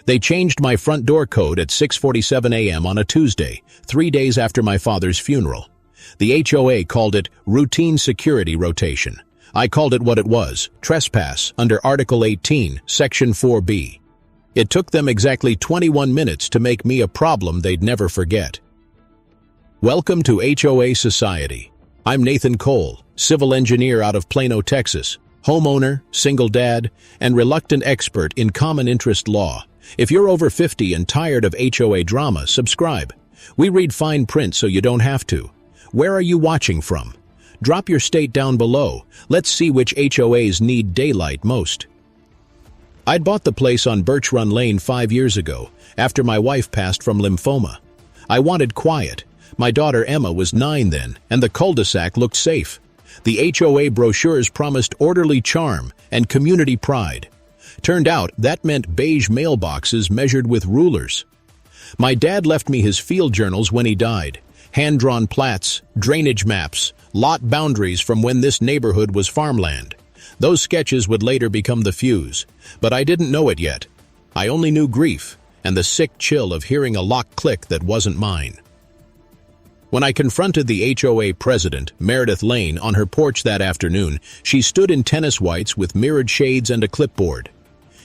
They changed my front door code at 6:47 a.m. on a Tuesday, 3 days after my father's funeral. The HOA called it routine security rotation. I called it what it was, trespass, under Article 18, Section 4B. It took them exactly 21 minutes to make me a problem they'd never forget. Welcome to HOA Society. I'm Nathan Cole, civil engineer out of Plano, Texas, homeowner, single dad, and reluctant expert in common interest law. If you're over 50 and tired of HOA drama, subscribe. We read fine print so you don't have to. Where are you watching from? Drop your state down below. Let's see which HOAs need daylight most. I'd bought the place on Birch Run Lane 5 years ago, after my wife passed from lymphoma. I wanted quiet. My daughter Emma was 9 then, and the cul-de-sac looked safe. The HOA brochures promised orderly charm and community pride. Turned out that meant beige mailboxes measured with rulers. My dad left me his field journals when he died. Hand-drawn plats, drainage maps, lot boundaries from when this neighborhood was farmland. Those sketches would later become the fuse, but I didn't know it yet. I only knew grief and the sick chill of hearing a lock click that wasn't mine. When I confronted the HOA president, Meredith Lane, on her porch that afternoon, she stood in tennis whites with mirrored shades and a clipboard.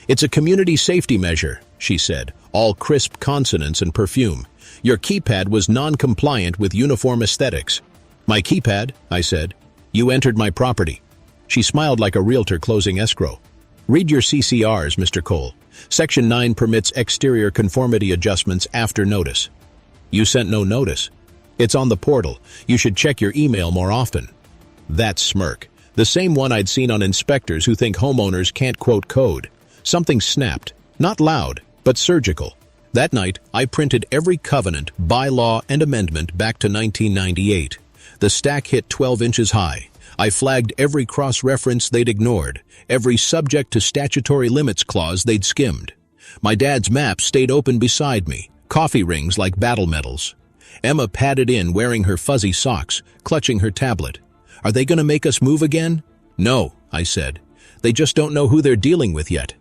"It's a community safety measure," she said, all crisp consonants and perfume. "Your keypad was non-compliant with uniform aesthetics." "My keypad?" I said. "You entered my property." She smiled like a realtor closing escrow. "Read your CCRs, Mr. Cole. Section 9 permits exterior conformity adjustments after notice." "You sent no notice." "It's on the portal. You should check your email more often." That smirk, the same one I'd seen on inspectors who think homeowners can't quote code. Something snapped, not loud, but surgical. That night, I printed every covenant, bylaw, and amendment back to 1998. The stack hit 12 inches high. I flagged every cross-reference they'd ignored, every subject to statutory limits clause they'd skimmed. My dad's map stayed open beside me, coffee rings like battle medals. Emma padded in wearing her fuzzy socks, clutching her tablet. "Are they going to make us move again?" "No," I said. "They just don't know who they're dealing with yet."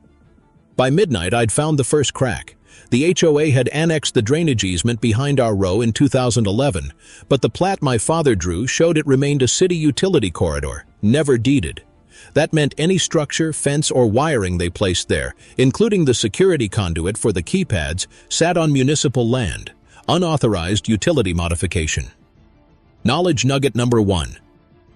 By midnight, I'd found the first crack. The HOA had annexed the drainage easement behind our row in 2011, but the plat my father drew showed it remained a city utility corridor, never deeded. That meant any structure, fence, or wiring they placed there, including the security conduit for the keypads, sat on municipal land. Unauthorized utility modification. Knowledge nugget number 1.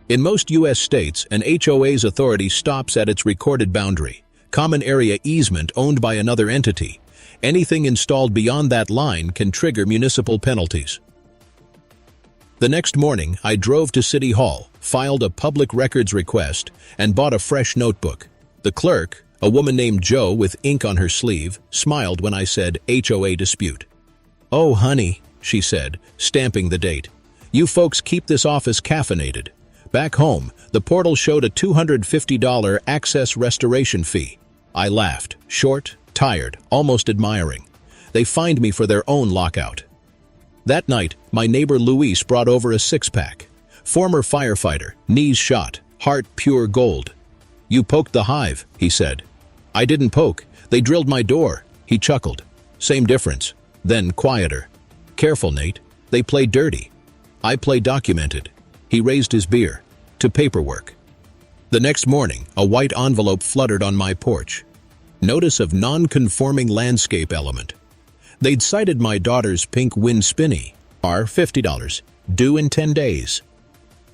In most U.S. states, an HOA's authority stops at its recorded boundary, common area easement owned by another entity. Anything installed beyond that line can trigger municipal penalties. The next morning, I drove to City Hall, filed a public records request, and bought a fresh notebook. The clerk, a woman named Joe with ink on her sleeve, smiled when I said HOA dispute. "Oh, honey," she said, stamping the date. "You folks keep this office caffeinated." Back home, the portal showed a $250 access restoration fee. I laughed, short, tired, almost admiring. They fined me for their own lockout. That night, my neighbor Luis brought over a six-pack. Former firefighter, knees shot, heart pure gold. "You poked the hive," he said. "I didn't poke. They drilled my door," he chuckled. "Same difference." Then quieter. "Careful, Nate. They play dirty. I play documented." He raised his beer. "To paperwork." The next morning, a white envelope fluttered on my porch. Notice of non-conforming landscape element. They'd cited my daughter's pink wind spinny, $50, due in 10 days.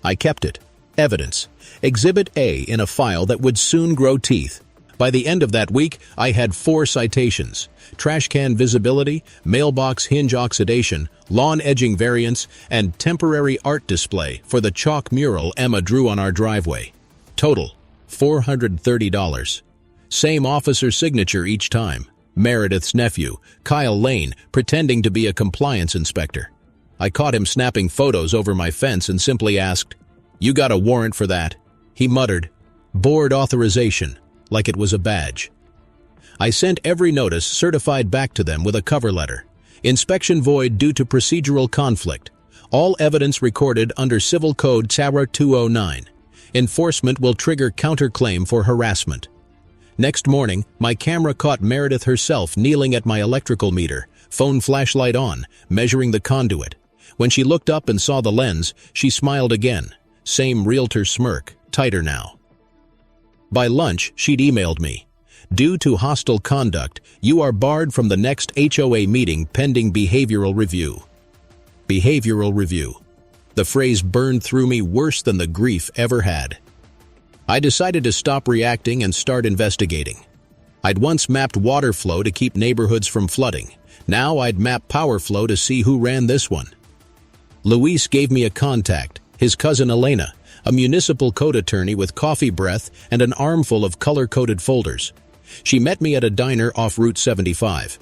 I kept it. Evidence. Exhibit A in a file that would soon grow teeth. By the end of that week, I had 4 citations: trash can visibility, mailbox hinge oxidation, lawn edging variance, and temporary art display for the chalk mural Emma drew on our driveway. Total, $430. Same officer signature each time. Meredith's nephew, Kyle Lane, pretending to be a compliance inspector. I caught him snapping photos over my fence and simply asked, "You got a warrant for that?" He muttered, "Board authorization," like it was a badge. I sent every notice certified back to them with a cover letter. Inspection void due to procedural conflict. All evidence recorded under Civil Code TARA 209. Enforcement will trigger counterclaim for harassment. Next morning, my camera caught Meredith herself kneeling at my electrical meter, phone flashlight on, measuring the conduit. When she looked up and saw the lens, she smiled again. Same realtor smirk, tighter now. By lunch, she'd emailed me. Due to hostile conduct, you are barred from the next HOA meeting pending behavioral review. Behavioral review. The phrase burned through me worse than the grief ever had. I decided to stop reacting and start investigating. I'd once mapped water flow to keep neighborhoods from flooding. Now I'd map power flow to see who ran this one. Luis gave me a contact, his cousin Elena, a municipal code attorney with coffee breath and an armful of color-coded folders. She met me at a diner off Route 75.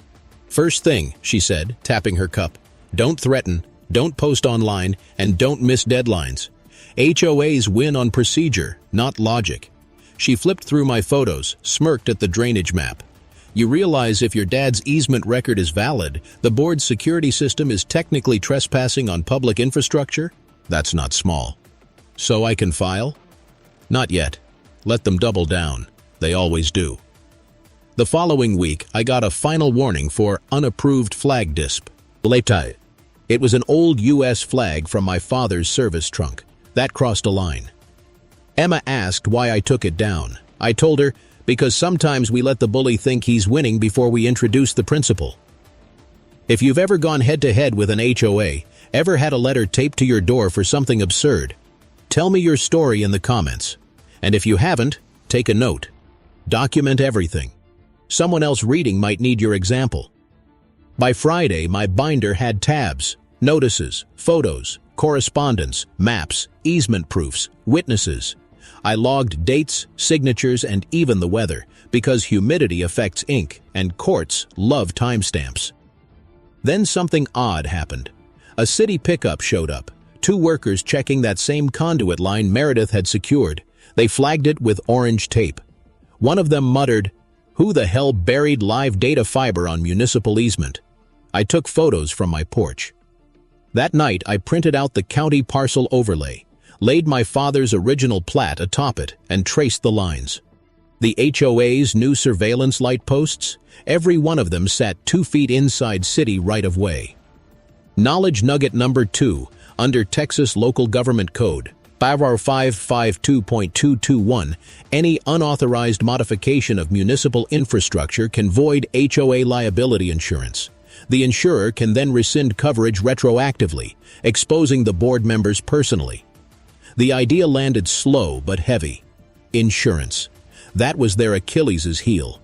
First thing, she said, tapping her cup, don't threaten, don't post online, and don't miss deadlines. HOAs win on procedure, not logic. She flipped through my photos, smirked at the drainage map. You realize if your dad's easement record is valid, the board's security system is technically trespassing on public infrastructure? That's not small. So I can file? Not yet. Let them double down. They always do. The following week, I got a final warning for unapproved flag disp. It was an old U.S. flag from my father's service trunk. That crossed a line. Emma asked why I took it down. I told her, because sometimes we let the bully think he's winning before we introduce the principal. If you've ever gone head-to-head with an HOA, ever had a letter taped to your door for something absurd, tell me your story in the comments. And if you haven't, take a note. Document everything. Someone else reading might need your example. By Friday, my binder had tabs, notices, photos, correspondence, maps, easement proofs, witnesses. I logged dates, signatures, and even the weather, because humidity affects ink, and courts love timestamps. Then something odd happened. A city pickup showed up, 2 workers checking that same conduit line Meredith had secured. They flagged it with orange tape. One of them muttered, "Who the hell buried live data fiber on municipal easement?" I took photos from my porch. That night, I printed out the county parcel overlay, laid my father's original plat atop it, and traced the lines. The HOA's new surveillance light posts, every one of them sat 2 feet inside city right-of-way. Knowledge nugget number 2, under Texas Local Government Code, Paragraph 552.221, any unauthorized modification of municipal infrastructure can void HOA liability insurance. The insurer can then rescind coverage retroactively, exposing the board members personally. The idea landed slow but heavy. Insurance. That was their Achilles' heel.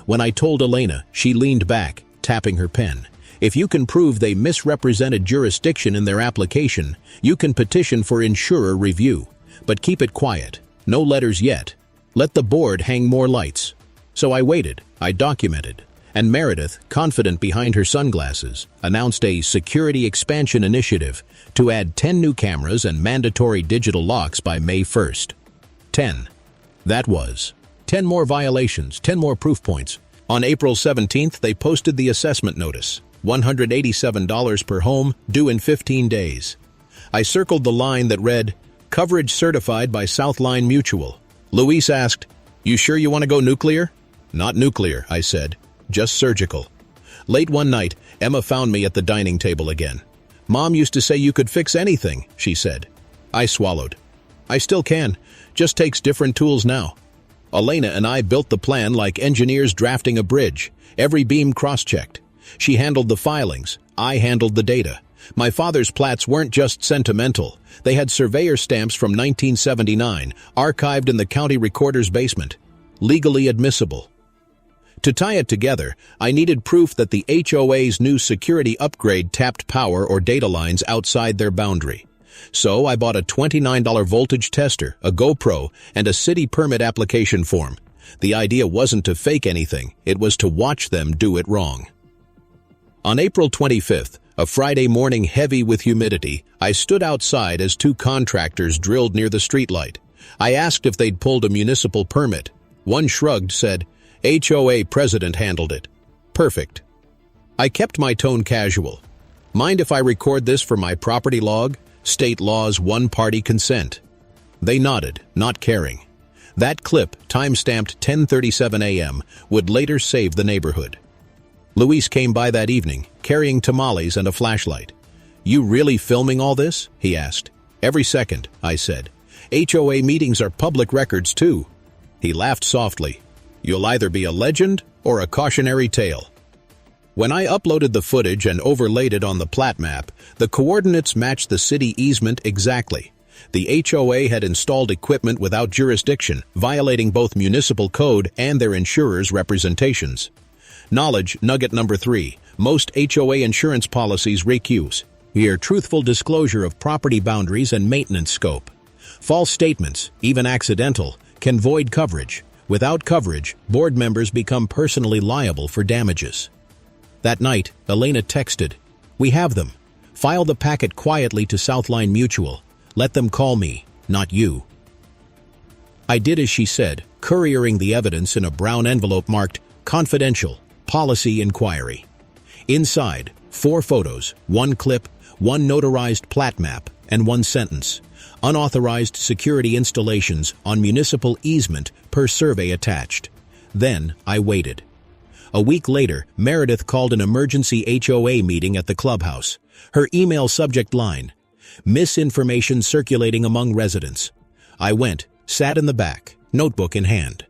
When I told Elena, she leaned back, tapping her pen. If you can prove they misrepresented jurisdiction in their application, you can petition for insurer review. But keep it quiet. No letters yet. Let the board hang more lights. So I waited. I documented. And Meredith, confident behind her sunglasses, announced a security expansion initiative to add 10 new cameras and mandatory digital locks by May 1st. 10. That was 10 more violations, 10 more proof points. On April 17th, they posted the assessment notice, $187 per home, due in 15 days. I circled the line that read, "Coverage certified by Southline Mutual." Luis asked, "You sure you want to go nuclear?" "Not nuclear," I said. Just surgical. Late one night, Emma found me at the dining table again. "Mom used to say you could fix anything," she said. I swallowed. "I still can, just takes different tools now." Elena and I built the plan like engineers drafting a bridge, every beam cross-checked. She handled the filings, I handled the data. My father's plats weren't just sentimental. They had surveyor stamps from 1979, archived in the county recorder's basement. Legally admissible. To tie it together, I needed proof that the HOA's new security upgrade tapped power or data lines outside their boundary. So I bought a $29 voltage tester, a GoPro, and a city permit application form. The idea wasn't to fake anything, it was to watch them do it wrong. On April 25th, a Friday morning heavy with humidity, I stood outside as 2 contractors drilled near the streetlight. I asked if they'd pulled a municipal permit. One shrugged, said, "HOA president handled it." Perfect. I kept my tone casual. "Mind if I record this for my property log? State law's one-party consent." They nodded, not caring. That clip, time-stamped 10:37 a.m., would later save the neighborhood. Luis came by that evening, carrying tamales and a flashlight. "You really filming all this?" he asked. "Every second," I said. "HOA meetings are public records too." He laughed softly. "You'll either be a legend or a cautionary tale." When I uploaded the footage and overlaid it on the plat map, the coordinates matched the city easement exactly. The HOA had installed equipment without jurisdiction, violating both municipal code and their insurer's representations. Knowledge nugget number 3. Most HOA insurance policies recuse. Here, truthful disclosure of property boundaries and maintenance scope. False statements, even accidental, can void coverage. Without coverage, board members become personally liable for damages. That night, Elena texted, "We have them. File the packet quietly to Southline Mutual. Let them call me, not you." I did as she said, couriering the evidence in a brown envelope marked Confidential, Policy Inquiry. Inside, 4 photos, 1 clip, 1 notarized plat map, and 1 sentence. Unauthorized security installations on municipal easement per survey attached. Then I waited. A week later, Meredith called an emergency HOA meeting at the clubhouse. Her email subject line, "Misinformation circulating among residents." I went, sat in the back, notebook in hand.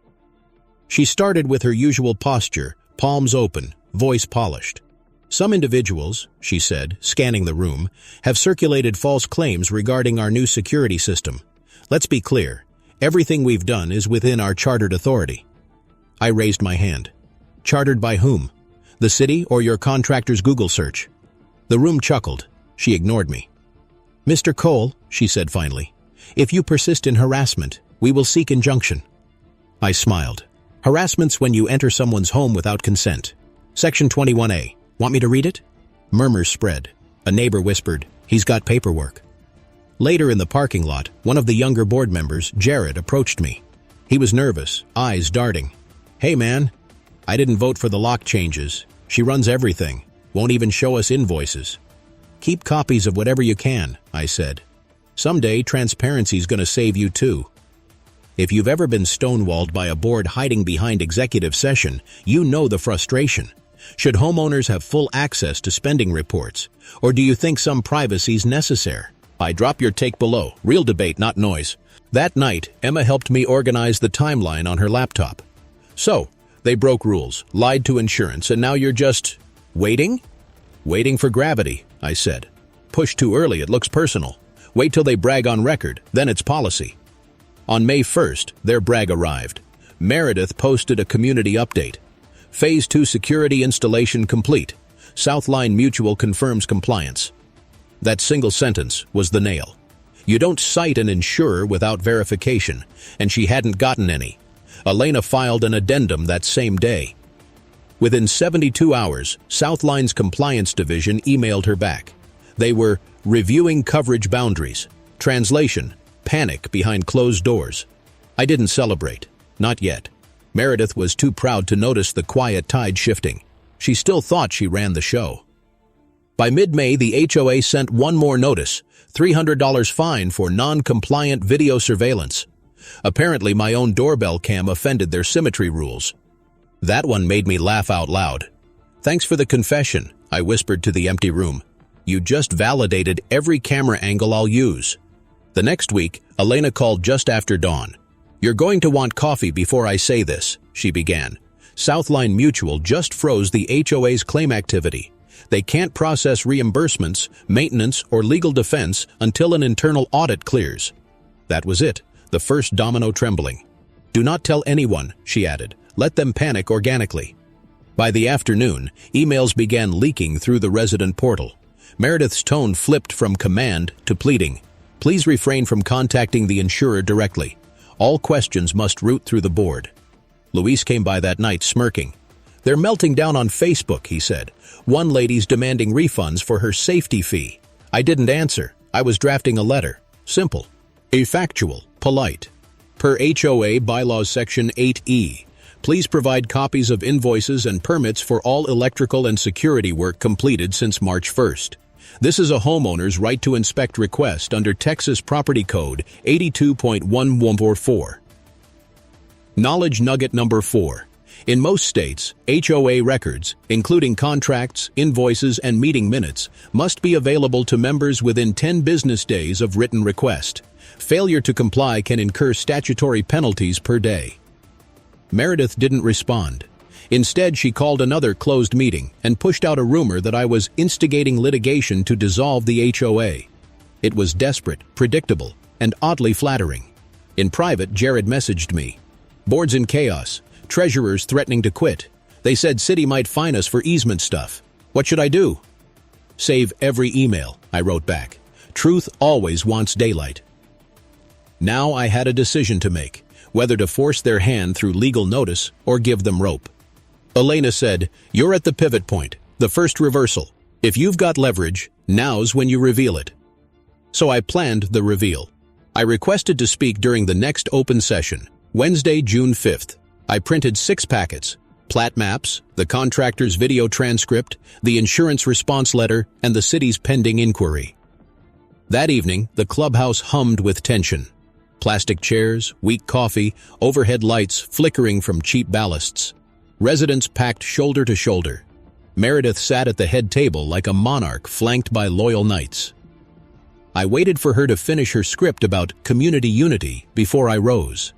She started with her usual posture, palms open, voice polished. "Some individuals," she said, scanning the room, "have circulated false claims regarding our new security system. Let's be clear, everything we've done is within our chartered authority." I raised my hand. "Chartered by whom? The city or your contractor's Google search?" The room chuckled. She ignored me. "Mr. Cole," she said finally, "if you persist in harassment, we will seek injunction." I smiled. "Harassment's when you enter someone's home without consent. Section 21A. Want me to read it?" Murmurs spread. A neighbor whispered, "He's got paperwork." Later in the parking lot, one of the younger board members, Jared, approached me. He was nervous, eyes darting. "Hey man, I didn't vote for the lock changes. She runs everything. Won't even show us invoices." "Keep copies of whatever you can," I said. "Someday transparency's gonna save you too." If you've ever been stonewalled by a board hiding behind executive session, you know the frustration. Should homeowners have full access to spending reports? Or do you think some privacy's necessary? Drop your take below. Real debate, not noise. That night, Emma helped me organize the timeline on her laptop. "So, they broke rules, lied to insurance, and now you're just waiting?" "Waiting for gravity," I said. "Push too early, it looks personal. Wait till they brag on record, then it's policy." On May 1st, their brag arrived. Meredith posted a community update. Phase 2 security installation complete. Southline Mutual confirms compliance. That single sentence was the nail. You don't cite an insurer without verification, and she hadn't gotten any. Elena filed an addendum that same day. Within 72 hours, Southline's compliance division emailed her back. They were reviewing coverage boundaries. Translation, panic behind closed doors. I didn't celebrate. Not yet. Meredith was too proud to notice the quiet tide shifting. She still thought she ran the show. By mid-May, the HOA sent one more notice, $300 fine for non-compliant video surveillance. Apparently, my own doorbell cam offended their symmetry rules. That one made me laugh out loud. "Thanks for the confession," I whispered to the empty room. "You just validated every camera angle I'll use." The next week, Elena called just after dawn. "You're going to want coffee before I say this," she began. "Southline Mutual just froze the HOA's claim activity. They can't process reimbursements, maintenance, or legal defense until an internal audit clears." That was it, the first domino trembling. "Do not tell anyone," she added. "Let them panic organically." By the afternoon, emails began leaking through the resident portal. Meredith's tone flipped from command to pleading. "Please refrain from contacting the insurer directly. All questions must route through the board." Luis came by that night smirking. "They're melting down on Facebook," he said. "One lady's demanding refunds for her safety fee." I didn't answer. I was drafting a letter. Simple. A factual, polite. Per HOA Bylaws Section 8E, please provide copies of invoices and permits for all electrical and security work completed since March 1st. This is a homeowner's right to inspect request under Texas Property Code 82.1144. Knowledge nugget number 4. In most states, HOA records, including contracts, invoices, and meeting minutes, must be available to members within 10 business days of written request. Failure to comply can incur statutory penalties per day. Meredith didn't respond. Instead, she called another closed meeting and pushed out a rumor that I was instigating litigation to dissolve the HOA. It was desperate, predictable, and oddly flattering. In private, Jared messaged me. "Board's in chaos. Treasurers threatening to quit. They said city might fine us for easement stuff. What should I do?" "Save every email," I wrote back. "Truth always wants daylight." Now I had a decision to make, whether to force their hand through legal notice or give them rope. Elena said, "You're at the pivot point, the first reversal. If you've got leverage, now's when you reveal it." So I planned the reveal. I requested to speak during the next open session, Wednesday, June 5th. I printed 6 packets: plat maps, the contractor's video transcript, the insurance response letter, and the city's pending inquiry. That evening, the clubhouse hummed with tension. Plastic chairs, weak coffee, overhead lights flickering from cheap ballasts. Residents packed shoulder to shoulder. Meredith sat at the head table like a monarch flanked by loyal knights. I waited for her to finish her script about community unity before I rose.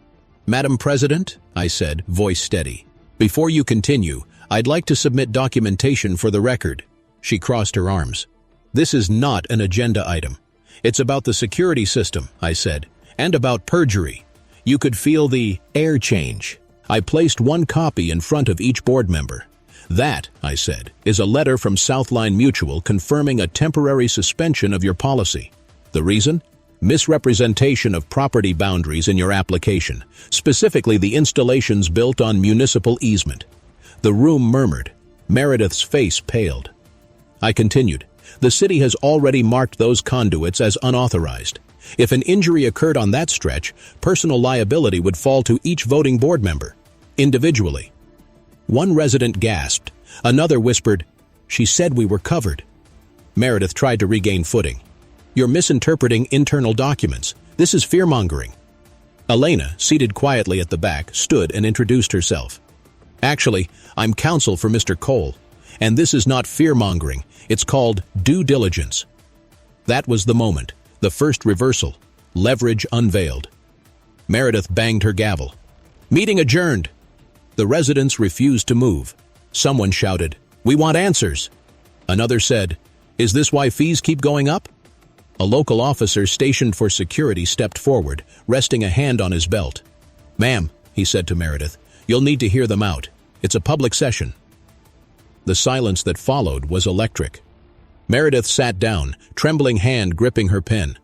"Madam President," I said, voice steady, "before you continue, I'd like to submit documentation for the record." She crossed her arms. "This is not an agenda item. It's about the security system," I said, "and about perjury." You could feel the air change. I placed one copy in front of each board member. "That," I said, "is a letter from Southline Mutual confirming a temporary suspension of your policy. The reason? Misrepresentation of property boundaries in your application, specifically the installations built on municipal easement." The room murmured. Meredith's face paled. I continued, "The city has already marked those conduits as unauthorized. If an injury occurred on that stretch, personal liability would fall to each voting board member, individually." One resident gasped. Another whispered, "She said we were covered." Meredith tried to regain footing. "You're misinterpreting internal documents. This is fear-mongering." Elena, seated quietly at the back, stood and introduced herself. "Actually, I'm counsel for Mr. Cole, and this is not fear-mongering. It's called due diligence." That was the moment. The first reversal. Leverage unveiled. Meredith banged her gavel. "Meeting adjourned." The residents refused to move. Someone shouted, "We want answers." Another said, "Is this why fees keep going up?" A local officer stationed for security stepped forward, resting a hand on his belt. "Ma'am," he said to Meredith, "you'll need to hear them out. It's a public session." The silence that followed was electric. Meredith sat down, trembling hand gripping her pen.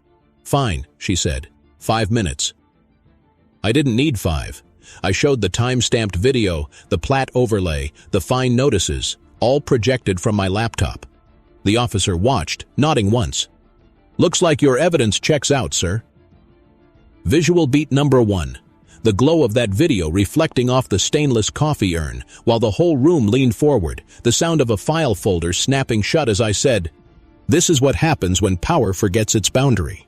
"Fine," she said. 5 minutes. I didn't need 5. I showed the time-stamped video, the plat overlay, the fine notices, all projected from my laptop. The officer watched, nodding once. "Looks like your evidence checks out, sir." Visual beat number 1. The glow of that video reflecting off the stainless coffee urn, while the whole room leaned forward, the sound of a file folder snapping shut as I said, "This is what happens when power forgets its boundary."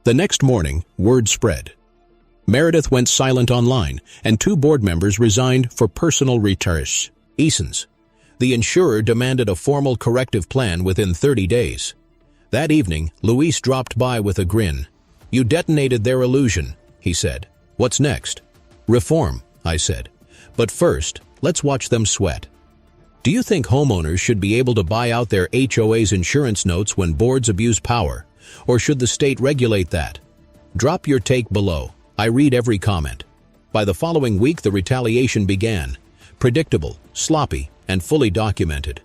The next morning, word spread. Meredith went silent online, and 2 board members resigned for personal reasons. The insurer demanded a formal corrective plan within 30 days. That evening, Luis dropped by with a grin. "You detonated their illusion," he said. "What's next?" "Reform," I said. "But first, let's watch them sweat." Do you think homeowners should be able to buy out their HOA's insurance notes when boards abuse power? Or should the state regulate that? Drop your take below. I read every comment. By the following week, the retaliation began. Predictable, sloppy, and fully documented.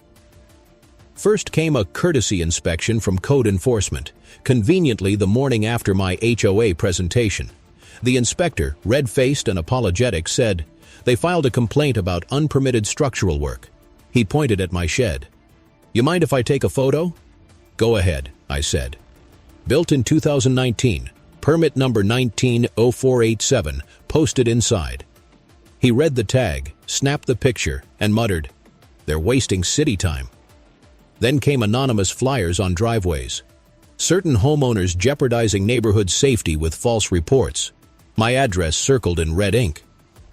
First came a courtesy inspection from code enforcement, conveniently the morning after my HOA presentation. The inspector, red-faced and apologetic, said they filed a complaint about unpermitted structural work. He pointed at my shed. "You mind if I take a photo?" "Go ahead," I said. "Built in 2019, permit number 190487, posted inside." He read the tag, snapped the picture, and muttered, "They're wasting city time." Then came anonymous flyers on driveways. Certain homeowners jeopardizing neighborhood safety with false reports. My address circled in red ink.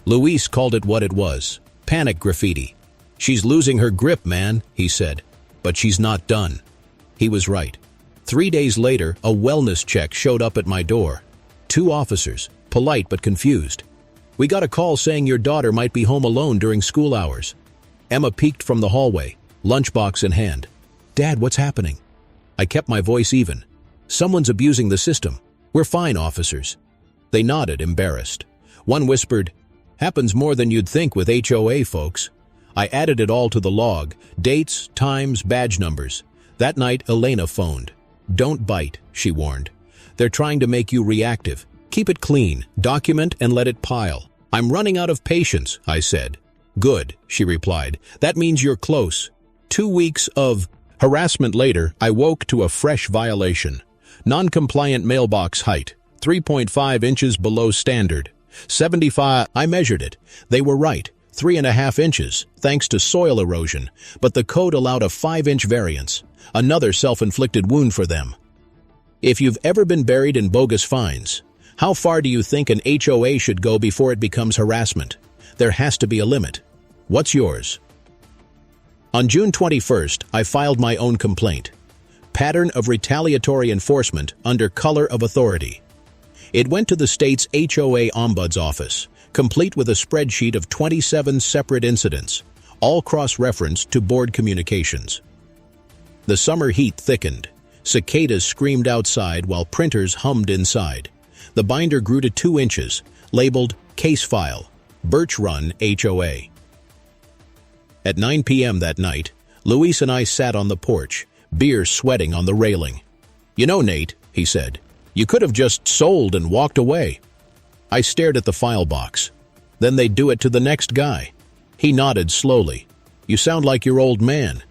Luis called it what it was. Panic graffiti. "She's losing her grip, man," he said. "But she's not done." He was right. 3 days later, a wellness check showed up at my door. 2 officers, polite but confused. "We got a call saying your daughter might be home alone during school hours." Emma peeked from the hallway, lunchbox in hand. "Dad, what's happening?" I kept my voice even. "Someone's abusing the system. We're fine, officers." They nodded, embarrassed. One whispered, "Happens more than you'd think with HOA folks." I added it all to the log, dates, times, badge numbers. That night, Elena phoned. "Don't bite," she warned. "They're trying to make you reactive. Keep it clean, document, and let it pile." "I'm running out of patience," I said. "Good," she replied. "That means you're close." 2 weeks of harassment later, I woke to a fresh violation. Non-compliant mailbox height, 3.5 inches below standard. 75, I measured it. They were right, 3.5 inches, thanks to soil erosion, but the code allowed a 5-inch variance, another self-inflicted wound for them. If you've ever been buried in bogus fines, how far do you think an HOA should go before it becomes harassment? There has to be a limit. What's yours? On June 21st, I filed my own complaint. Pattern of retaliatory enforcement under color of authority. It went to the state's HOA Ombuds office, complete with a spreadsheet of 27 separate incidents, all cross-referenced to board communications. The summer heat thickened. Cicadas screamed outside while printers hummed inside. The binder grew to 2 inches, labeled Case File, Birch Run HOA. At 9 p.m. that night, Luis and I sat on the porch, beer sweating on the railing. "You know, Nate," he said, "you could have just sold and walked away." I stared at the file box. "Then they'd do it to the next guy." He nodded slowly. "You sound like your old man.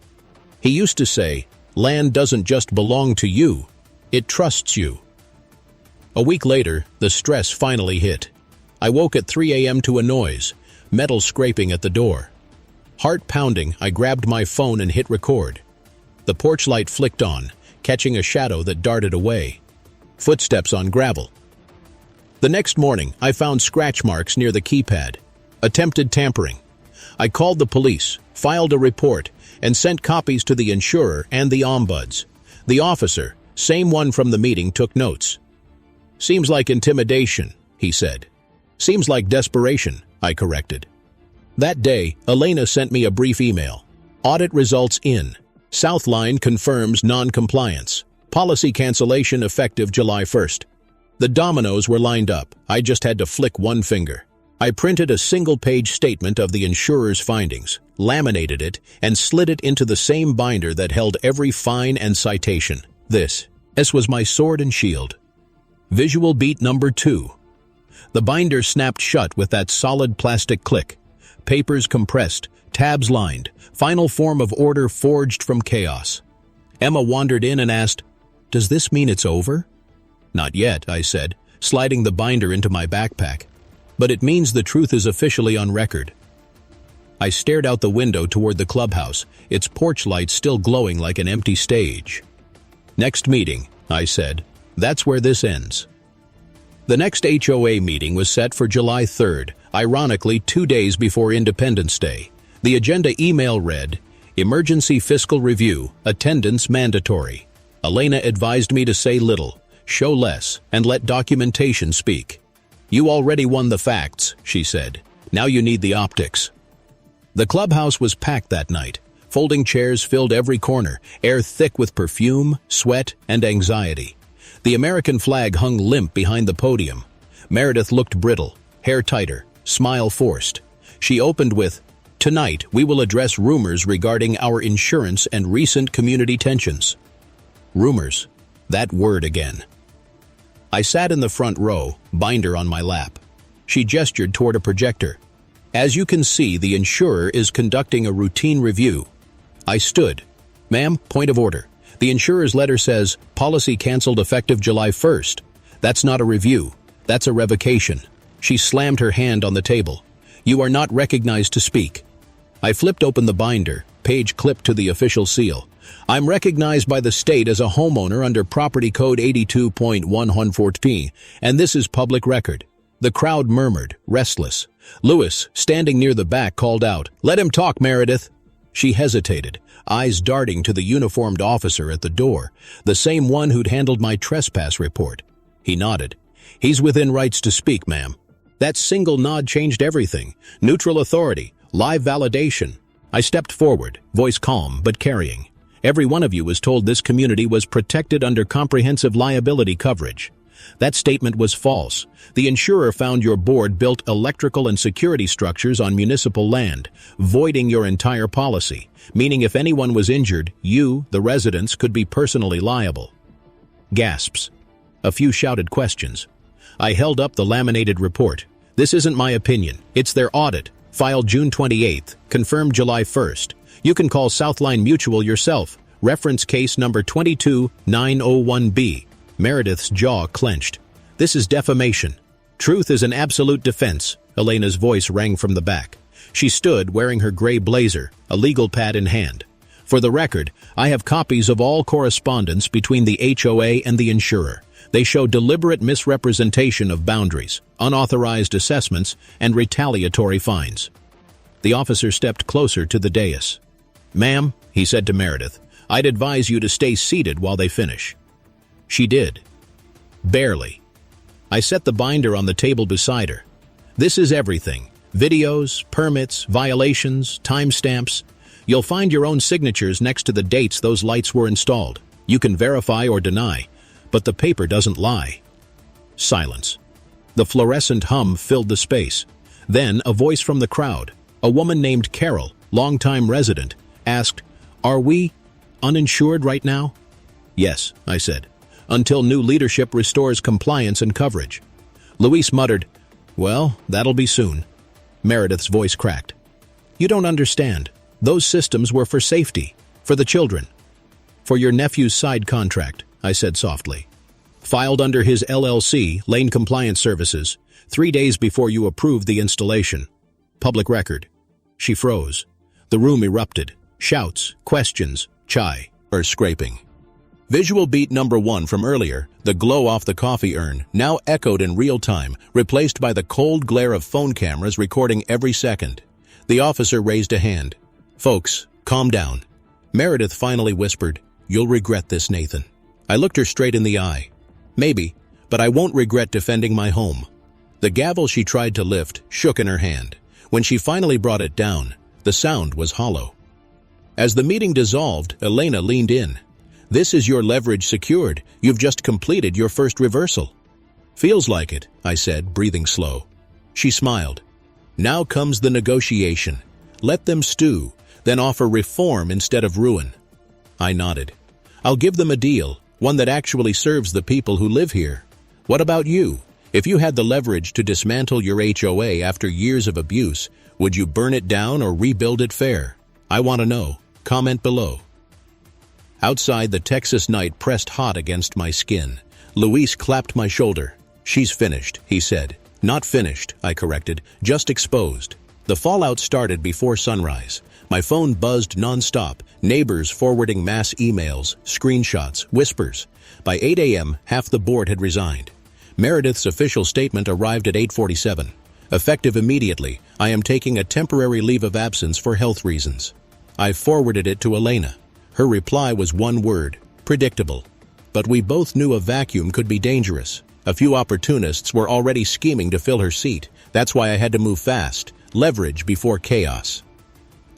He used to say, 'Land doesn't just belong to you, it trusts you.'" A week later, the stress finally hit. I woke at 3 a.m. to a noise, metal scraping at the door. Heart pounding, I grabbed my phone and hit record. The porch light flicked on, catching a shadow that darted away. Footsteps on gravel. The next morning, I found scratch marks near the keypad. Attempted tampering. I called the police, filed a report, and sent copies to the insurer and the ombuds. The officer, same one from the meeting, took notes. "Seems like intimidation," he said. "Seems like desperation," I corrected. That day, Elena sent me a brief email. "Audit results in. Southline confirms non-compliance. Policy cancellation effective July 1st. The dominoes were lined up. I just had to flick one finger. I printed a single-page statement of the insurer's findings, laminated it, and slid it into the same binder that held every fine and citation. This was my sword and shield. Visual beat number 2. The binder snapped shut with that solid plastic click. Papers compressed, tabs lined, final form of order forged from chaos. Emma wandered in and asked, "Does this mean it's over?" "Not yet," I said, sliding the binder into my backpack. "But it means the truth is officially on record." I stared out the window toward the clubhouse, its porch light still glowing like an empty stage. "Next meeting," I said. "That's where this ends." The next HOA meeting was set for July 3rd, ironically 2 days before Independence Day. The agenda email read, "Emergency fiscal review, attendance mandatory." Elena advised me to say little, show less, and let documentation speak. "You already won the facts," she said. "Now you need the optics." The clubhouse was packed that night. Folding chairs filled every corner, air thick with perfume, sweat, and anxiety. The American flag hung limp behind the podium. Meredith looked brittle, hair tighter, smile forced. She opened with, "Tonight, we will address rumors regarding our insurance and recent community tensions." Rumors. That word again. I sat in the front row, binder on my lap. She gestured toward a projector. "As you can see, the insurer is conducting a routine review." I stood. "Ma'am, point of order. The insurer's letter says, policy canceled effective July 1st. That's not a review. That's a revocation." She slammed her hand on the table. "You are not recognized to speak." I flipped open the binder, page clipped to the official seal. "I'm recognized by the state as a homeowner under Property Code 82.114, and this is public record." The crowd murmured, restless. Lewis, standing near the back, called out, "Let him talk, Meredith." She hesitated, eyes darting to the uniformed officer at the door, the same one who'd handled my trespass report. He nodded. "He's within rights to speak, ma'am." That single nod changed everything. Neutral authority, live validation. I stepped forward, voice calm but carrying. "Every one of you was told this community was protected under comprehensive liability coverage. That statement was false. The insurer found your board built electrical and security structures on municipal land, voiding your entire policy, meaning if anyone was injured, you, the residents, could be personally liable." Gasps. A few shouted questions. I held up the laminated report. "This isn't my opinion. It's their audit. Filed June 28th, confirmed July 1st. You can call Southline Mutual yourself. Reference case number 22901B. Meredith's jaw clenched. "This is defamation. Truth is an absolute defense." Elena's voice rang from the back. She stood wearing her gray blazer, a legal pad in hand. "For the record, I have copies of all correspondence between the HOA and the insurer. They show deliberate misrepresentation of boundaries, unauthorized assessments, and retaliatory fines." The officer stepped closer to the dais. "Ma'am," he said to Meredith, "I'd advise you to stay seated while they finish." She did. Barely. I set the binder on the table beside her. "This is everything. Videos, permits, violations, timestamps. You'll find your own signatures next to the dates those lights were installed. You can verify or deny, but the paper doesn't lie." Silence. The fluorescent hum filled the space. Then a voice from the crowd, a woman named Carol, longtime resident, asked, "Are we uninsured right now?" "Yes," I said, "until new leadership restores compliance and coverage." Luis muttered, "Well, that'll be soon." Meredith's voice cracked. "You don't understand. Those systems were for safety, for the children. For your nephew's side contract," I said softly. "Filed under his LLC, Lane Compliance Services, 3 days before you approved the installation. Public record." She froze. The room erupted. Shouts, questions, chai, or scraping. Visual beat number 1 from earlier, the glow off the coffee urn, now echoed in real time, replaced by the cold glare of phone cameras recording every second. The officer raised a hand. "Folks, calm down." Meredith finally whispered, "You'll regret this, Nathan." I looked her straight in the eye. "Maybe, but I won't regret defending my home." The gavel she tried to lift shook in her hand. When she finally brought it down, the sound was hollow. As the meeting dissolved, Elena leaned in. "This is your leverage secured. You've just completed your first reversal." "Feels like it," I said, breathing slow. She smiled. "Now comes the negotiation. Let them stew, then offer reform instead of ruin." I nodded. "I'll give them a deal, one that actually serves the people who live here. What about you? If you had the leverage to dismantle your HOA after years of abuse, would you burn it down or rebuild it fair? I want to know. Comment below." Outside, the Texas night pressed hot against my skin. Luis clapped my shoulder. "She's finished," he said. "Not finished," I corrected, "just exposed." The fallout started before sunrise. My phone buzzed nonstop, neighbors forwarding mass emails, screenshots, whispers. By 8 a.m., half the board had resigned. Meredith's official statement arrived at 8:47. "Effective immediately, I am taking a temporary leave of absence for health reasons." I forwarded it to Elena. Her reply was one word: predictable. But we both knew a vacuum could be dangerous. A few opportunists were already scheming to fill her seat. That's why I had to move fast. Leverage before chaos.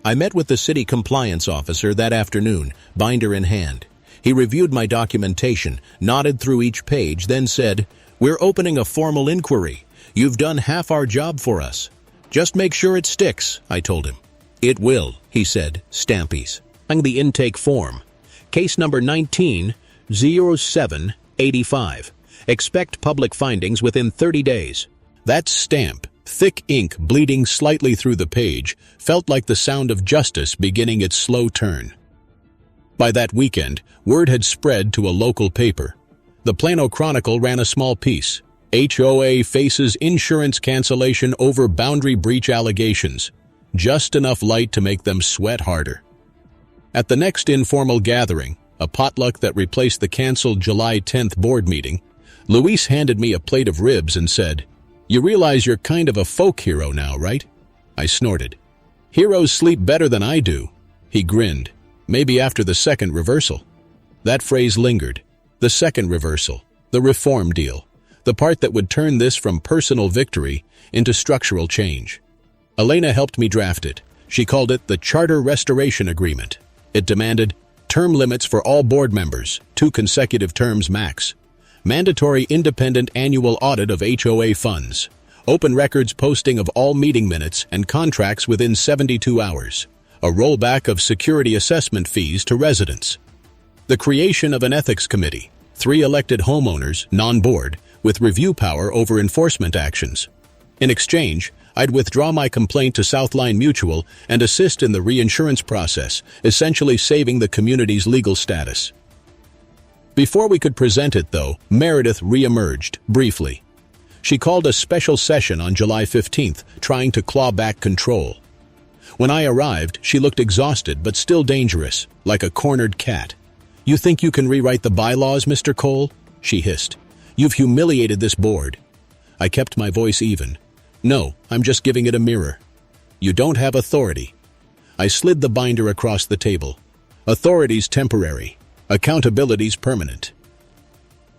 I met with the city compliance officer that afternoon, binder in hand. He reviewed my documentation, nodded through each page, then said, "We're opening a formal inquiry. You've done half our job for us. Just make sure it sticks," I told him. "It will," he said, stampies. The intake form. Case number 19-07-85. Expect public findings within 30 days. That stamp, thick ink bleeding slightly through the page, felt like the sound of justice beginning its slow turn. By that weekend, word had spread to a local paper. The Plano Chronicle ran a small piece. HOA faces insurance cancellation over boundary breach allegations. Just enough light to make them sweat harder. At the next informal gathering, a potluck that replaced the canceled July 10th board meeting, Luis handed me a plate of ribs and said, You realize you're kind of a folk hero now, right? I snorted. Heroes sleep better than I do. He grinned. Maybe after the second reversal. That phrase lingered. The second reversal. The reform deal. The part that would turn this from personal victory into structural change. Elena helped me draft it. She called it the Charter Restoration Agreement. It demanded term limits for all board members, 2 consecutive terms max. Mandatory independent annual audit of HOA funds. Open records posting of all meeting minutes and contracts within 72 hours. A rollback of security assessment fees to residents. The creation of an ethics committee. 3 elected homeowners, non-board, with review power over enforcement actions. In exchange, I'd withdraw my complaint to Southline Mutual and assist in the reinsurance process, essentially saving the community's legal status. Before we could present it, though, Meredith re-emerged, briefly. She called a special session on July 15th, trying to claw back control. When I arrived, she looked exhausted but still dangerous, like a cornered cat. "You think you can rewrite the bylaws, Mr. Cole?" she hissed. "You've humiliated this board." I kept my voice even. "No, I'm just giving it a mirror. You don't have authority." I slid the binder across the table. Authority's temporary. Accountability's permanent.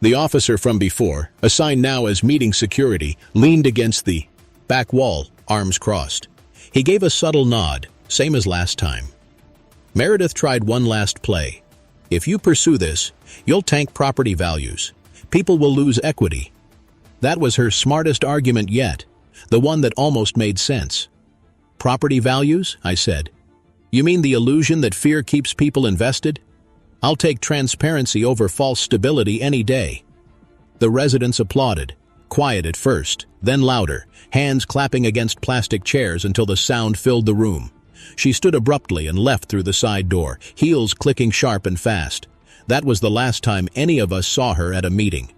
The officer from before, assigned now as meeting security, leaned against the back wall, arms crossed. He gave a subtle nod, same as last time. Meredith tried one last play. "If you pursue this, you'll tank property values. People will lose equity." That was her smartest argument yet, the one that almost made sense. "Property values?" I said. "You mean the illusion that fear keeps people invested? I'll take transparency over false stability any day." The residents applauded, quiet at first, then louder, hands clapping against plastic chairs until the sound filled the room. She stood abruptly and left through the side door, heels clicking sharp and fast. That was the last time any of us saw her at a meeting.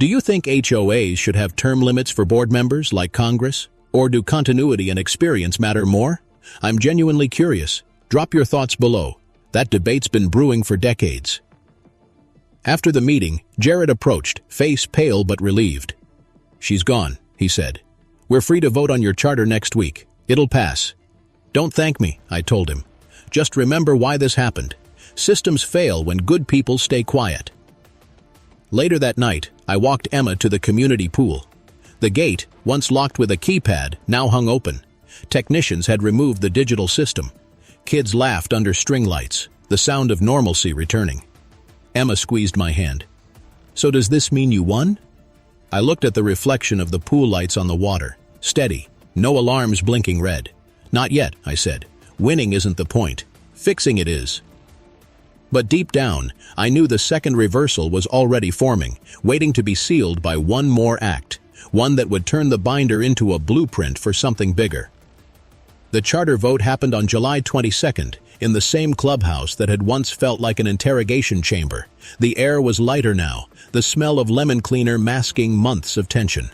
Do you think HOAs should have term limits for board members like Congress? Or do continuity and experience matter more? I'm genuinely curious. Drop your thoughts below. That debate's been brewing for decades. After the meeting, Jared approached, face pale but relieved. "She's gone," he said. "We're free to vote on your charter next week. It'll pass." "Don't thank me," I told him. "Just remember why this happened. Systems fail when good people stay quiet." Later that night, I walked Emma to the community pool. The gate, once locked with a keypad, now hung open. Technicians had removed the digital system. Kids laughed under string lights, the sound of normalcy returning. Emma squeezed my hand. "So does this mean you won?" I looked at the reflection of the pool lights on the water. Steady, no alarms blinking red. "Not yet," I said. "Winning isn't the point. Fixing it is." But deep down, I knew the second reversal was already forming, waiting to be sealed by one more act, one that would turn the binder into a blueprint for something bigger. The charter vote happened on July 22nd, in the same clubhouse that had once felt like an interrogation chamber. The air was lighter now, the smell of lemon cleaner masking months of tension.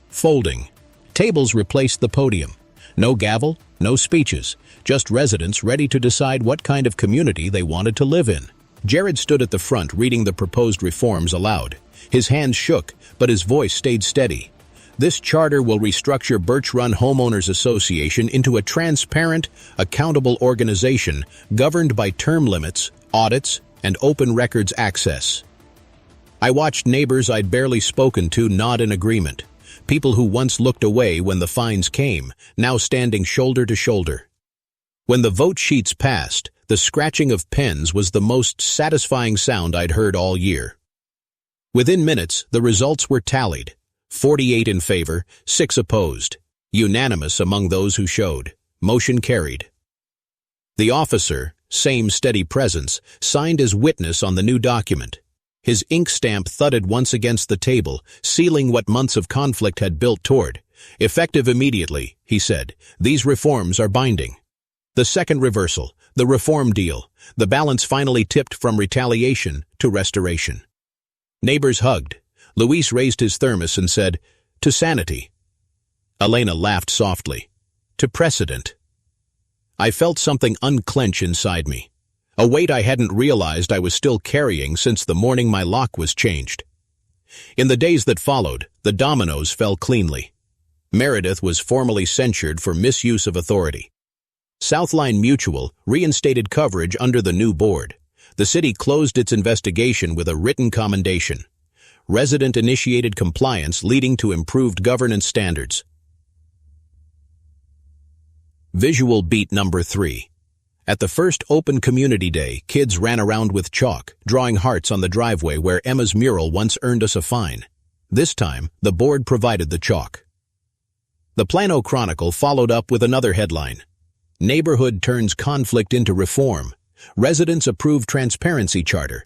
Folding. Tables replaced the podium. No gavel, no speeches, just residents ready to decide what kind of community they wanted to live in. Jared stood at the front reading the proposed reforms aloud. His hands shook, but his voice stayed steady. "This charter will restructure Birch Run Homeowners Association into a transparent, accountable organization governed by term limits, audits, and open records access." I watched neighbors I'd barely spoken to nod in agreement. People who once looked away when the fines came, now standing shoulder to shoulder. When the vote sheets passed, the scratching of pens was the most satisfying sound I'd heard all year. Within minutes, the results were tallied. 48 in favor, 6 opposed. Unanimous among those who showed. Motion carried. The officer, same steady presence, signed as witness on the new document. His ink stamp thudded once against the table, sealing what months of conflict had built toward. "Effective immediately," he said. "These reforms are binding." The second reversal, the reform deal, the balance finally tipped from retaliation to restoration. Neighbors hugged. Luis raised his thermos and said, "To sanity." Elena laughed softly. "To precedent." I felt something unclench inside me, a weight I hadn't realized I was still carrying since the morning my lock was changed. In the days that followed, the dominoes fell cleanly. Meredith was formally censured for misuse of authority. Southline Mutual reinstated coverage under the new board. The city closed its investigation with a written commendation. Resident-initiated compliance leading to improved governance standards. Visual beat number 3. At the first open community day, kids ran around with chalk, drawing hearts on the driveway where Emma's mural once earned us a fine. This time, the board provided the chalk. The Plano Chronicle followed up with another headline. Neighborhood turns conflict into reform. Residents approve transparency charter.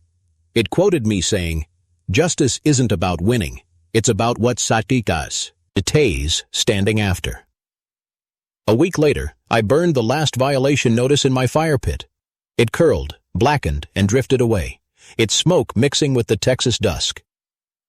It quoted me saying, "Justice isn't about winning. It's about what citation does, standing after." A week later, I burned the last violation notice in my fire pit. It curled, blackened, and drifted away, its smoke mixing with the Texas dusk.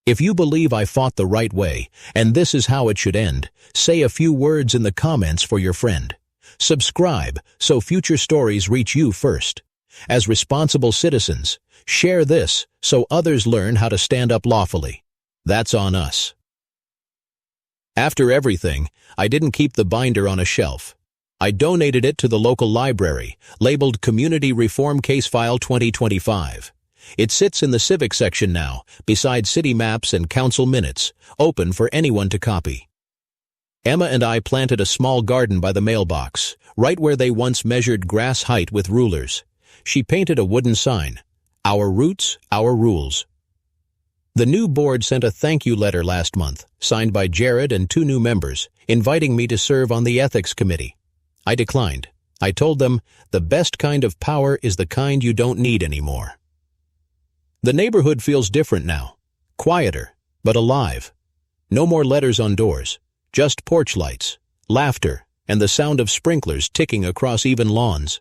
If you believe I fought the right way, and this is how it should end, say a few words in the comments for your friend. Subscribe so future stories reach you first. As responsible citizens, share this so others learn how to stand up lawfully. That's on us. After everything, I didn't keep the binder on a shelf. I donated it to the local library, labeled Community Reform Case File 2025. It sits in the civic section now, beside city maps and council minutes, open for anyone to copy. Emma and I planted a small garden by the mailbox, right where they once measured grass height with rulers. She painted a wooden sign, "Our Roots, Our Rules." The new board sent a thank you letter last month, signed by Jared and 2 new members, inviting me to serve on the ethics committee. I declined. I told them, the best kind of power is the kind you don't need anymore. The neighborhood feels different now. Quieter, but alive. No more letters on doors, just porch lights, laughter, and the sound of sprinklers ticking across even lawns.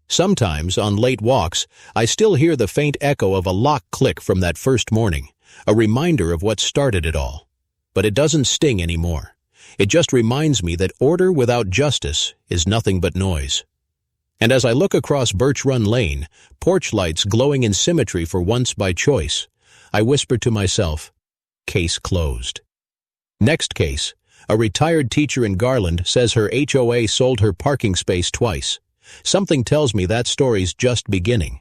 Sometimes, on late walks, I still hear the faint echo of a lock click from that first morning, a reminder of what started it all. But it doesn't sting anymore. It just reminds me that order without justice is nothing but noise. And as I look across Birch Run Lane, porch lights glowing in symmetry for once by choice, I whisper to myself, case closed. Next case, a retired teacher in Garland says her HOA sold her parking space twice. Something tells me that story's just beginning.